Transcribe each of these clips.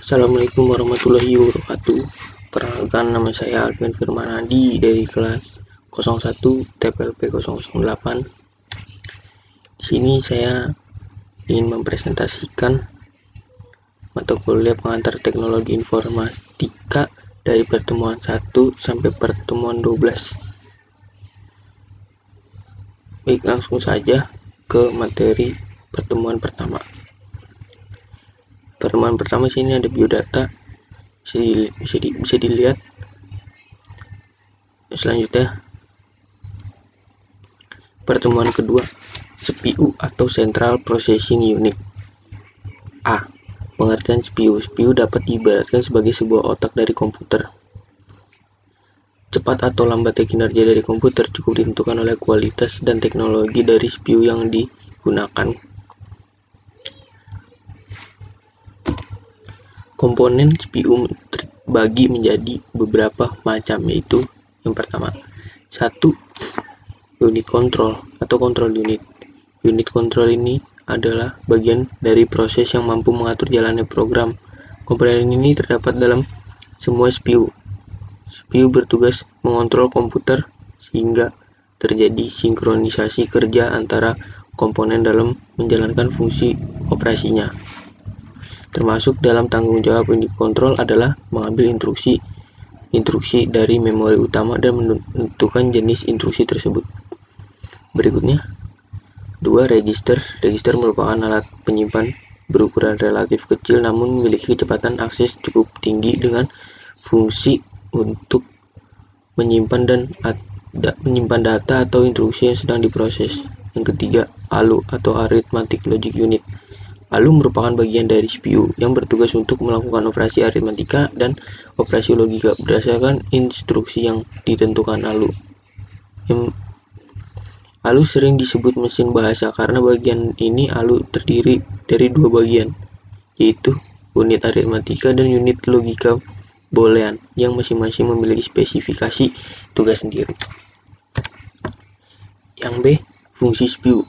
Assalamualaikum warahmatullahi wabarakatuh. Perkenalkan, nama saya Alvin Firmanadi dari kelas 01 TPLP 008. Di sini saya ingin mempresentasikan mata kuliah pengantar teknologi informatika dari pertemuan 1 sampai pertemuan 12. Baik, langsung saja ke materi pertemuan pertama. Pertemuan pertama sini ada biodata, bisa dilihat. Selanjutnya pertemuan kedua, CPU atau Central Processing Unit. A. Pengertian CPU. CPU dapat diibaratkan sebagai sebuah otak dari komputer. Cepat atau lambatnya kinerja dari komputer cukup ditentukan oleh kualitas dan teknologi dari CPU yang digunakan. Komponen CPU terbagi menjadi beberapa macam, yaitu yang pertama, 1. Unit kontrol atau kontrol unit. Unit kontrol ini adalah bagian dari proses yang mampu mengatur jalannya program. Komponen ini terdapat dalam semua CPU. CPU bertugas mengontrol komputer sehingga terjadi sinkronisasi kerja antara komponen dalam menjalankan fungsi operasinya. Termasuk dalam tanggung jawab unit kontrol adalah mengambil instruksi dari memori utama dan menentukan jenis instruksi tersebut. Berikutnya, 2. Register. Register merupakan alat penyimpan berukuran relatif kecil namun memiliki kecepatan akses cukup tinggi dengan fungsi untuk menyimpan data atau instruksi yang sedang diproses. Yang ketiga, ALU atau Arithmetic Logic Unit. ALU merupakan bagian dari CPU yang bertugas untuk melakukan operasi aritmatika dan operasi logika berdasarkan instruksi yang ditentukan ALU. ALU sering disebut mesin bahasa karena bagian ini ALU terdiri dari dua bagian, yaitu unit aritmatika dan unit logika boolean yang masing-masing memiliki spesifikasi tugas sendiri. Yang B, fungsi CPU.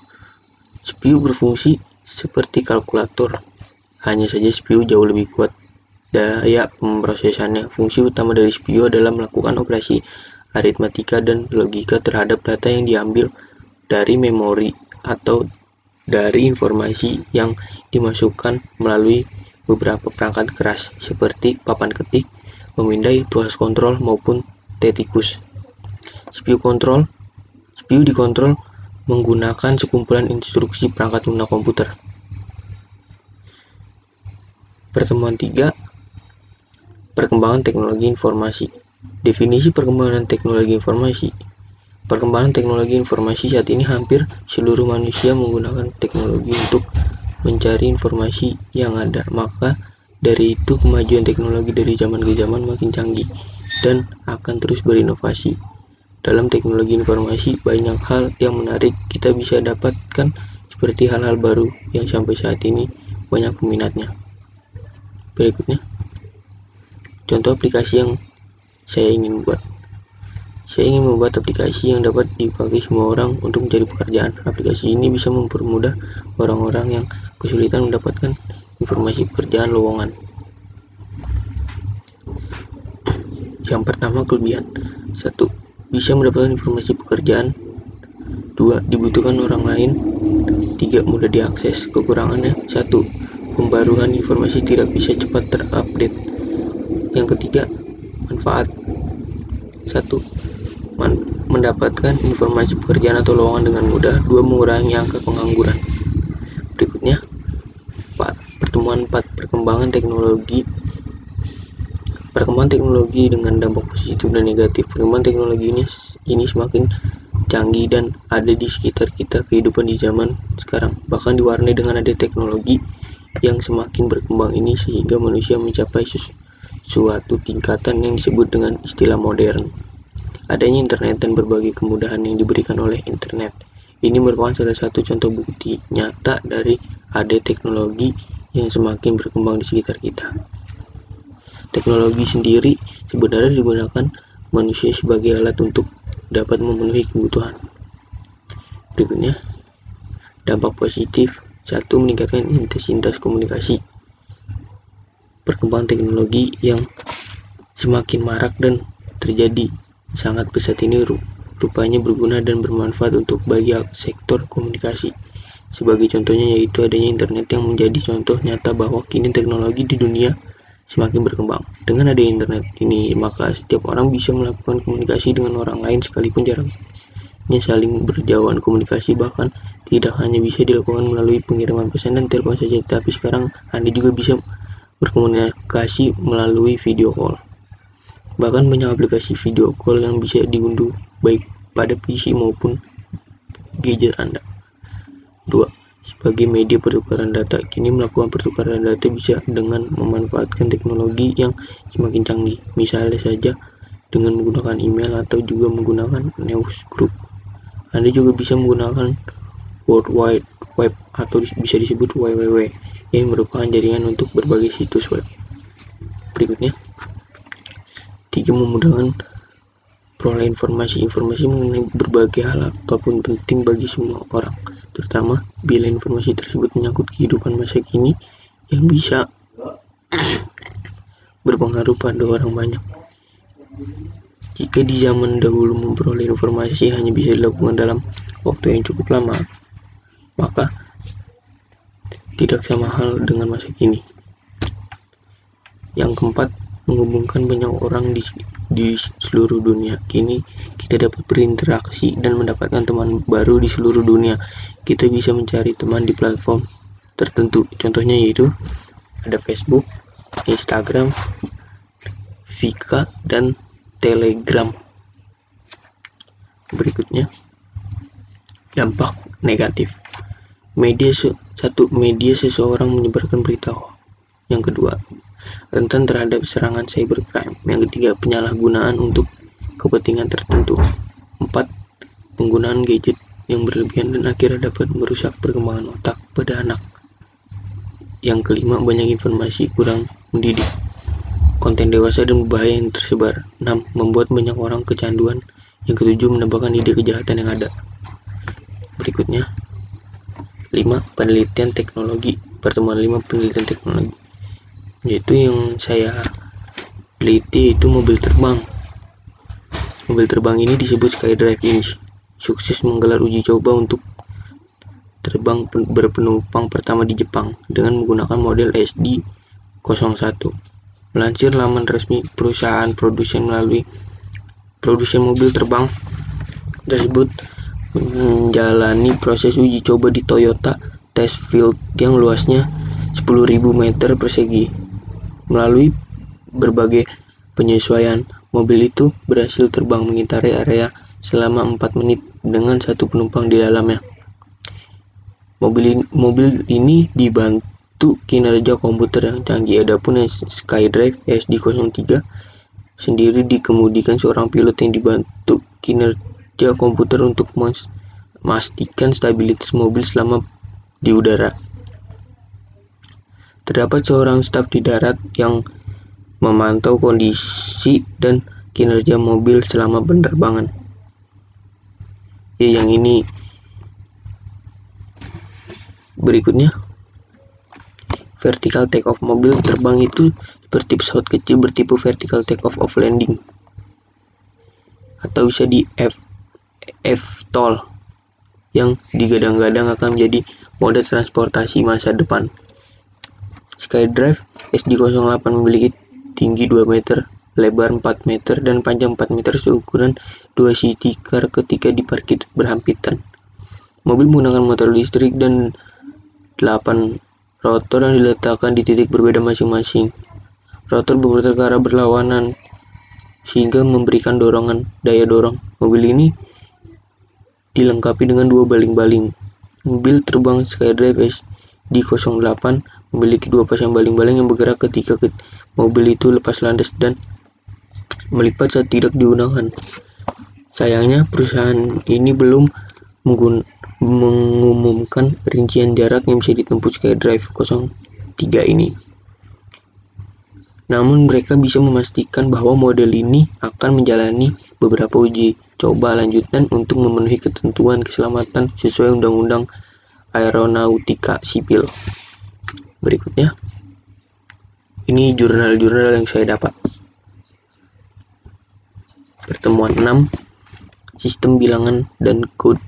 CPU berfungsi seperti kalkulator, hanya saja CPU jauh lebih kuat daya pemrosesannya. Fungsi utama dari CPU adalah melakukan operasi aritmatika dan logika terhadap data yang diambil dari memori atau dari informasi yang dimasukkan melalui beberapa perangkat keras seperti papan ketik, pemindai, tuas kontrol, maupun tetikus. CPU dikontrol menggunakan sekumpulan instruksi perangkat lunak komputer. Pertemuan 3, perkembangan teknologi informasi. Definisi perkembangan teknologi informasi. Perkembangan teknologi informasi saat ini hampir seluruh manusia menggunakan teknologi untuk mencari informasi yang ada. Maka dari itu kemajuan teknologi dari zaman ke zaman makin canggih dan akan terus berinovasi. Dalam teknologi informasi banyak hal yang menarik kita bisa dapatkan, seperti hal-hal baru yang sampai saat ini banyak peminatnya. Berikutnya, contoh aplikasi yang saya ingin buat. Saya ingin membuat aplikasi yang dapat dipakai semua orang untuk mencari pekerjaan. Aplikasi ini bisa mempermudah orang-orang yang kesulitan mendapatkan informasi pekerjaan lowongan. Yang pertama, kelebihan. 1. Bisa mendapatkan informasi pekerjaan. 2. Dibutuhkan orang lain. 3. Mudah diakses. Kekurangannya: 1. Pembaruan informasi tidak bisa cepat terupdate. Yang ketiga, manfaat. 1. Mendapatkan informasi pekerjaan atau lowongan dengan mudah. 2. Mengurangi angka pengangguran. Berikutnya, pertemuan 4, perkembangan teknologi. Perkembangan teknologi dengan dampak positif dan negatif. Perkembangan teknologi ini semakin canggih dan ada di sekitar kita. Kehidupan di zaman sekarang bahkan diwarnai dengan ada teknologi yang semakin berkembang ini sehingga manusia mencapai suatu tingkatan yang disebut dengan istilah modern. Adanya internet dan berbagai kemudahan yang diberikan oleh internet ini merupakan salah satu contoh bukti nyata dari ada teknologi yang semakin berkembang di sekitar kita. Teknologi sendiri sebenarnya digunakan manusia sebagai alat untuk dapat memenuhi kebutuhan. Berikutnya, dampak positif. 1. Meningkatkan intensitas komunikasi. perkembangan teknologi yang semakin marak dan terjadi sangat pesat ini rupanya berguna dan bermanfaat untuk bagi sektor komunikasi. Sebagai contohnya yaitu adanya internet yang menjadi contoh nyata bahwa kini teknologi di dunia semakin berkembang. Dengan adanya internet ini, maka setiap orang bisa melakukan komunikasi dengan orang lain sekalipun jaraknya saling berjauhan. Komunikasi bahkan tidak hanya bisa dilakukan melalui pengiriman pesan dan telepon saja, tapi sekarang Anda juga bisa berkomunikasi melalui video call. Bahkan banyak aplikasi video call yang bisa diunduh baik pada PC maupun gadget Anda. 2. Sebagai media pertukaran data, kini melakukan pertukaran data bisa dengan memanfaatkan teknologi yang semakin canggih. Misalnya saja dengan menggunakan email atau juga menggunakan newsgroup. Anda juga bisa menggunakan World Wide Web atau bisa disebut WWW yang merupakan jaringan untuk berbagai situs web. Berikutnya, 3. Memudahkan peroleh informasi mengenai berbagai hal apapun penting bagi semua orang, terutama bila informasi tersebut menyangkut kehidupan masa kini yang bisa berpengaruh pada orang banyak. Jika di zaman dahulu memperoleh informasi hanya bisa dilakukan dalam waktu yang cukup lama, maka tidak sama hal dengan masa kini. Yang keempat, menghubungkan banyak orang di seluruh dunia. Kini kita dapat berinteraksi dan mendapatkan teman baru di seluruh dunia. Kita bisa mencari teman di platform tertentu. Contohnya yaitu ada Facebook, Instagram, Vika, dan Telegram. Berikutnya, dampak negatif. Media seseorang menyebarkan berita hoax. Yang kedua, rentan terhadap serangan cybercrime. Yang ketiga, penyalahgunaan untuk kepentingan tertentu. 4. Penggunaan gadget yang berlebihan dan akhirnya dapat merusak perkembangan otak pada anak. Yang kelima, banyak informasi kurang mendidik, konten dewasa dan berbahaya yang tersebar. 6. Membuat banyak orang kecanduan. Yang ketujuh, menambahkan ide kejahatan yang ada. Berikutnya, 5. Penelitian teknologi. Pertemuan 5 penelitian teknologi, yaitu yang saya teliti itu mobil terbang. Mobil terbang ini disebut SkyDrive Inc. Sukses menggelar uji coba untuk terbang berpenumpang pertama di Jepang dengan menggunakan model SD01. Melansir laman resmi perusahaan produsen mobil terbang tersebut menjalani proses uji coba di Toyota Test Field yang luasnya 10.000 meter persegi. Melalui berbagai penyesuaian, mobil itu berhasil terbang mengitari area selama 4 menit dengan 1 penumpang di dalamnya. Mobil ini dibantu kinerja komputer yang canggih. Adapun SkyDrive SD03 sendiri dikemudikan seorang pilot yang dibantu kinerja komputer untuk memastikan stabilitas mobil selama di udara. Terdapat seorang staf di darat yang memantau kondisi dan kinerja mobil selama penerbangan. Yang ini berikutnya, vertical take off. Mobil terbang itu seperti pesawat kecil bertipe vertical take off landing atau bisa di eVTOL yang digadang-gadang akan menjadi moda transportasi masa depan. SkyDrive SD08 memiliki tinggi 2 meter, lebar 4 meter, dan panjang 4 meter seukuran 2 city car ketika diparkir berhampitan. Mobil menggunakan motor listrik dan 8 rotor yang diletakkan di titik berbeda masing-masing. Rotor berputar ke arah berlawanan sehingga memberikan daya dorong. Mobil ini dilengkapi dengan 2 baling-baling. Mobil terbang SkyDrive SD08 memiliki 2 pasang baling-baling yang bergerak ketika mobil itu lepas landas dan melipat saat tidak digunakan. Sayangnya, perusahaan ini belum mengumumkan rincian jarak yang bisa ditempuh SkyDrive 03 ini. Namun mereka bisa memastikan bahwa model ini akan menjalani beberapa uji coba lanjutan untuk memenuhi ketentuan keselamatan sesuai Undang-Undang Aeronautika Sipil. Berikutnya, Ini jurnal-jurnal yang saya dapat. Pertemuan 6, sistem bilangan dan kode.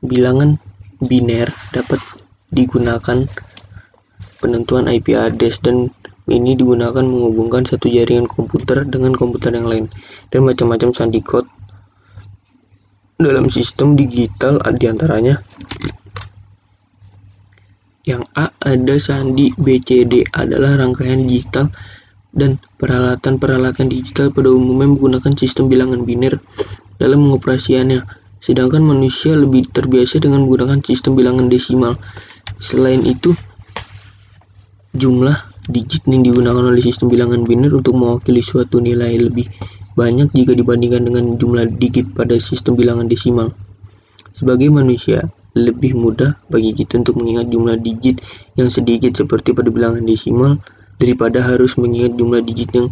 Bilangan biner dapat digunakan penentuan IP address, dan ini digunakan menghubungkan satu jaringan komputer dengan komputer yang lain, dan macam-macam sandi code dalam sistem digital. Diantaranya yang A ada sandi BCD, adalah rangkaian digital dan peralatan-peralatan digital pada umumnya menggunakan sistem bilangan biner dalam mengoperasikannya, sedangkan manusia lebih terbiasa dengan menggunakan sistem bilangan desimal. Selain itu, jumlah digit yang digunakan oleh sistem bilangan biner untuk mewakili suatu nilai lebih banyak jika dibandingkan dengan jumlah digit pada sistem bilangan desimal. Sebagai manusia, lebih mudah bagi kita untuk mengingat jumlah digit yang sedikit seperti pada bilangan desimal daripada harus mengingat jumlah digit yang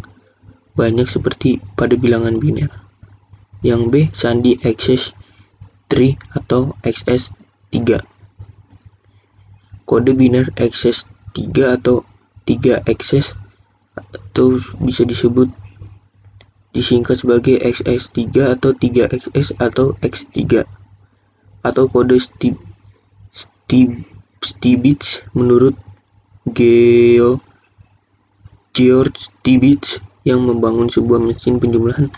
banyak seperti pada bilangan biner. Yang B, sandi XS3 atau XS3. Kode biner XS3 atau 3XS atau bisa disingkat sebagai XS3 atau 3XS atau X3, atau kode Stibitz menurut George Stibitz yang membangun sebuah mesin penjumlahan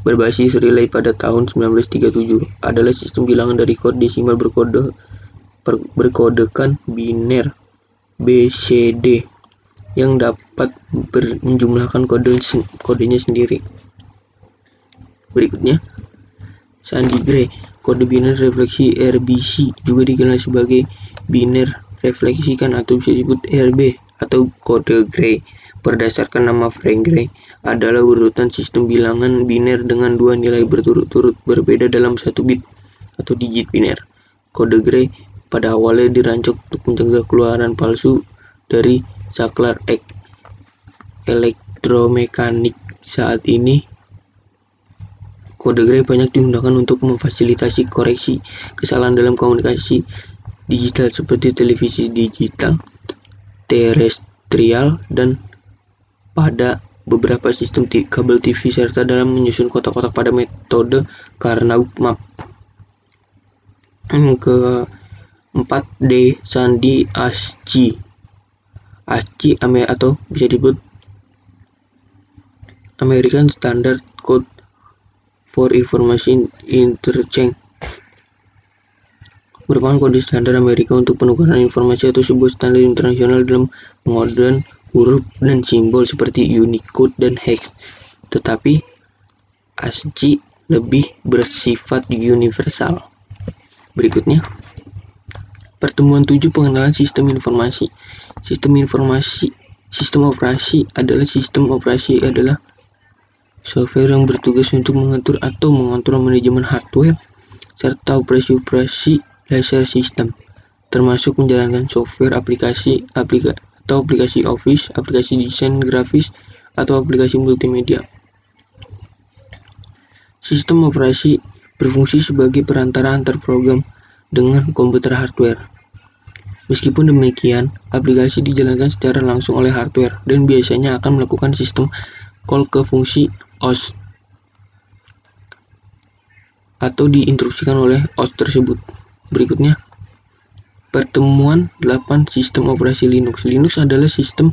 berbasis relay pada tahun 1937, adalah sistem bilangan dari kode desimal berkodekan biner BCD yang dapat menjumlahkan kodenya sendiri. Berikutnya, sandi Gray. Kode biner refleksi RBC juga dikenal sebagai biner refleksikan atau bisa disebut RB atau kode Gray. Berdasarkan nama Frank Gray, adalah urutan sistem bilangan biner dengan dua nilai berturut-turut berbeda dalam satu bit atau digit biner. Kode Gray pada awalnya dirancang untuk mencegah keluaran palsu dari saklar elektromekanik. Saat ini, kode Gray banyak digunakan untuk memfasilitasi koreksi kesalahan dalam komunikasi digital seperti televisi digital, terestrial, dan pada beberapa sistem kabel TV, serta dalam menyusun kotak-kotak pada metode Karnaugh Map. Ke-4D, sandi ASCII. ASCII atau bisa disebut American Standard Code for Information Interchange, merupakan kode standar Amerika untuk penukaran informasi atau sebuah standar internasional dalam pengodean huruf dan simbol seperti Unicode dan Hex. Tetapi ASCII lebih bersifat universal. Berikutnya, pertemuan 7, pengenalan sistem informasi. Sistem operasi adalah software yang bertugas untuk mengatur atau mengontrol manajemen hardware serta operasi dasar sistem, termasuk menjalankan software, aplikasi Office, aplikasi desain grafis, atau aplikasi multimedia. Sistem operasi berfungsi sebagai perantara antar program dengan komputer hardware. Meskipun demikian, aplikasi dijalankan secara langsung oleh hardware dan biasanya akan melakukan sistem call ke fungsi OS atau diinstruksikan oleh OS tersebut. Berikutnya, pertemuan 8, sistem operasi Linux. Linux adalah sistem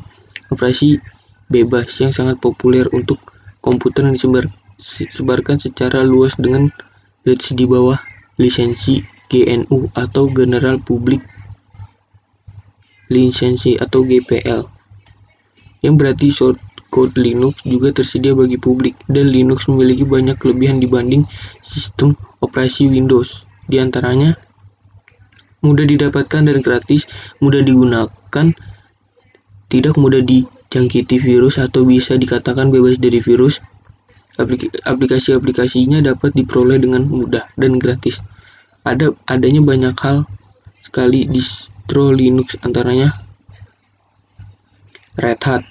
operasi bebas yang sangat populer untuk komputer yang disebarkan secara luas dengan di bawah lisensi GNU atau General Public License atau GPL, yang berarti short code. Linux juga tersedia bagi publik, dan Linux memiliki banyak kelebihan dibanding sistem operasi Windows. Di antaranya, mudah didapatkan dan gratis, mudah digunakan, tidak mudah dijangkiti virus atau bisa dikatakan bebas dari virus. Aplikasi-aplikasinya dapat diperoleh dengan mudah dan gratis. Adanya banyak hal sekali distro Linux, antaranya Red Hat,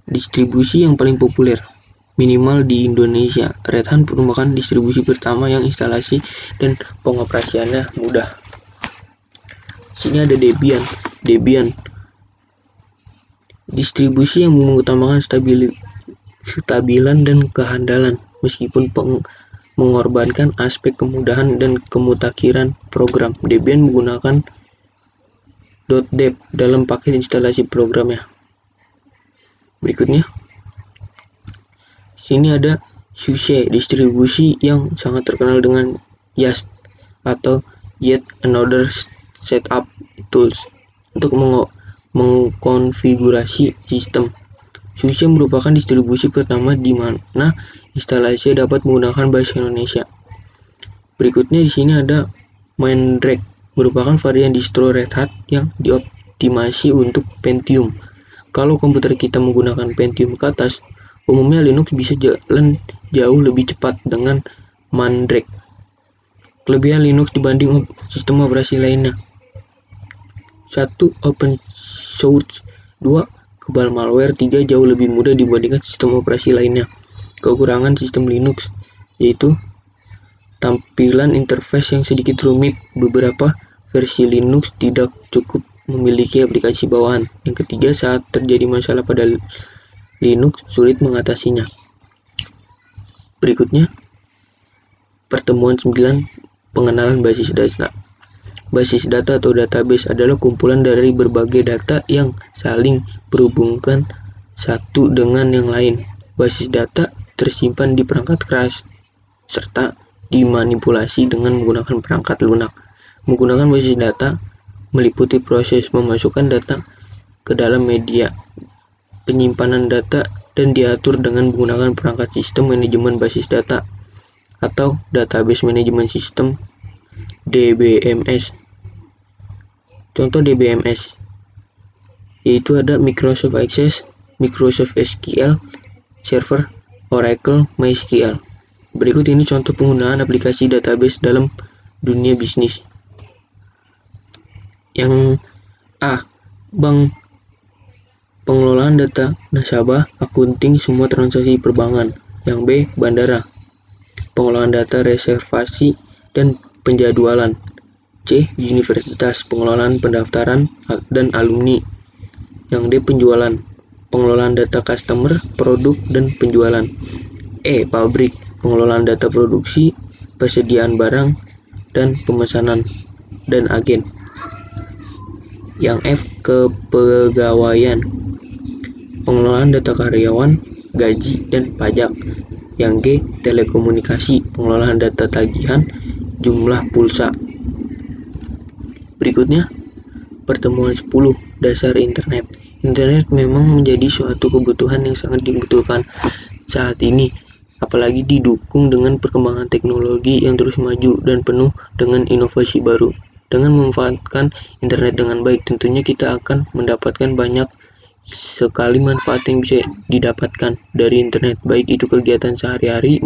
distribusi yang paling populer minimal di Indonesia. Red Hat merupakan distribusi pertama yang instalasi dan pengoperasiannya mudah. Sini ada Debian. Distribusi yang mengutamakan kestabilan dan kehandalan, meskipun mengorbankan aspek kemudahan dan kemutakhiran program. Debian menggunakan .deb dalam paket instalasi programnya. Berikutnya, sini ada SUSE, distribusi yang sangat terkenal dengan YAST atau Yet Another Setup Tools untuk mengkonfigurasi sistem. SUSE merupakan distribusi pertama di mana instalasi dapat menggunakan bahasa Indonesia. Berikutnya di sini ada Mandrake, merupakan varian distro Red Hat yang dioptimasi untuk Pentium. Kalau komputer kita menggunakan Pentium ke atas, umumnya Linux bisa jalan jauh lebih cepat dengan Mandrake. Kelebihan Linux dibanding sistem operasi lainnya: 1. Open source. 2. Kebal malware. 3. Jauh lebih mudah dibandingkan sistem operasi lainnya. Kekurangan sistem Linux yaitu tampilan interface yang sedikit rumit. Beberapa versi Linux tidak cukup memiliki aplikasi bawahan. Yang ketiga, saat terjadi masalah pada Linux, sulit mengatasinya. Berikutnya, pertemuan 9, pengenalan basis data. Basis data atau database adalah kumpulan dari berbagai data yang saling berhubungkan satu dengan yang lain. Basis data tersimpan di perangkat keras serta dimanipulasi dengan menggunakan perangkat lunak. Menggunakan basis data meliputi proses memasukkan data ke dalam media penyimpanan data dan diatur dengan menggunakan perangkat sistem manajemen basis data atau database management system DBMS. Contoh DBMS yaitu ada Microsoft Access, Microsoft SQL Server, Oracle MySQL. Berikut ini contoh penggunaan aplikasi database dalam dunia bisnis. Yang A, bank, pengelolaan data nasabah, akunting, semua transaksi perbankan. Yang B, bandara, pengelolaan data reservasi dan penjadwalan. C, universitas, pengelolaan pendaftaran dan alumni. Yang D, penjualan, pengelolaan data customer, produk, dan penjualan. E, pabrik, pengelolaan data produksi, persediaan barang, dan pemesanan, dan agen. Yang F, kepegawaian, pengelolaan data karyawan, gaji, dan pajak. Yang G, telekomunikasi, pengelolaan data tagihan, jumlah pulsa. Berikutnya, pertemuan 10, dasar internet. Internet memang menjadi suatu kebutuhan yang sangat dibutuhkan saat ini, apalagi didukung dengan perkembangan teknologi yang terus maju dan penuh dengan inovasi baru. Dengan memanfaatkan internet dengan baik, tentunya kita akan mendapatkan banyak sekali manfaat yang bisa didapatkan dari internet, baik itu kegiatan sehari-hari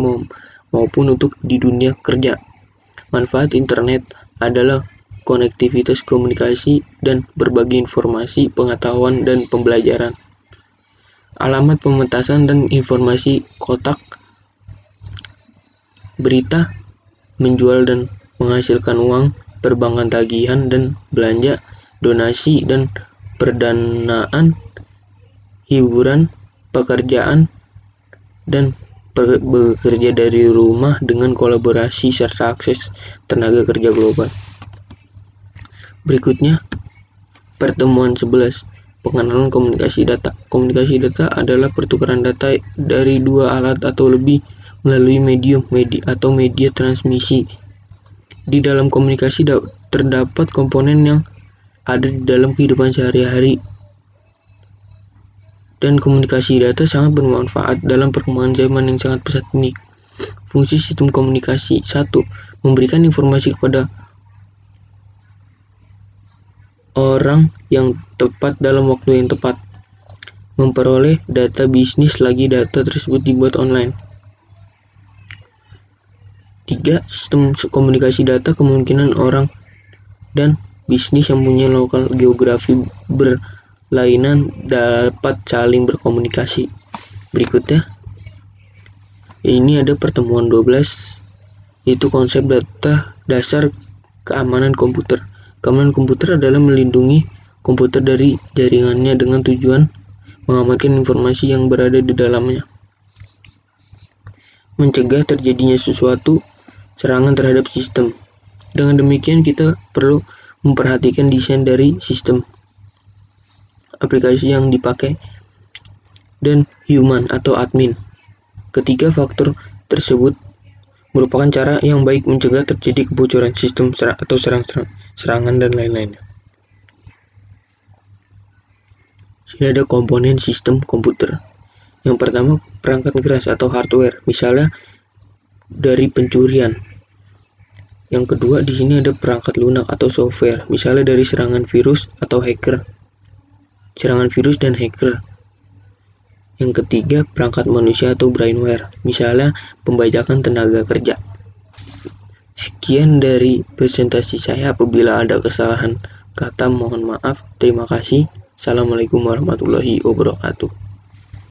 maupun untuk di dunia kerja. Manfaat internet adalah konektivitas komunikasi dan berbagi informasi, pengetahuan, dan pembelajaran. Alamat pemetasan dan informasi kotak, berita, menjual dan menghasilkan uang, perbankan tagihan dan belanja, donasi dan perdanaan, hiburan, pekerjaan, dan bekerja dari rumah dengan kolaborasi serta akses tenaga kerja global. Berikutnya, pertemuan 11, pengenalan komunikasi data. Komunikasi data adalah pertukaran data dari dua alat atau lebih melalui medium atau media transmisi. Di dalam komunikasi terdapat komponen yang ada di dalam kehidupan sehari-hari, dan komunikasi data sangat bermanfaat dalam perkembangan zaman yang sangat pesat ini. Fungsi sistem komunikasi: 1. Memberikan informasi kepada orang yang tepat dalam waktu yang tepat. Memperoleh data bisnis lagi data tersebut dibuat online. 3. Sistem komunikasi data kemungkinan orang dan bisnis yang punya lokal geografi berlainan dapat saling berkomunikasi. Berikutnya, ini ada pertemuan 12, yaitu konsep data dasar keamanan komputer. Keamanan komputer adalah melindungi komputer dari jaringannya dengan tujuan mengamankan informasi yang berada di dalamnya, mencegah terjadinya sesuatu serangan terhadap sistem. Dengan demikian, kita perlu memperhatikan desain dari sistem aplikasi yang dipakai dan human atau admin. Ketiga faktor tersebut merupakan cara yang baik mencegah terjadi kebocoran sistem atau serangan dan lain-lainnya. Sini ada komponen sistem komputer. Yang pertama, perangkat keras atau hardware, misalnya dari pencurian. Yang kedua, di sini ada perangkat lunak atau software, misalnya dari serangan virus atau hacker. Serangan virus dan hacker. Yang ketiga, perangkat manusia atau brainware, misalnya pembajakan tenaga kerja. Sekian dari presentasi saya. Apabila ada kesalahan kata, mohon maaf. Terima kasih. Assalamualaikum warahmatullahi wabarakatuh.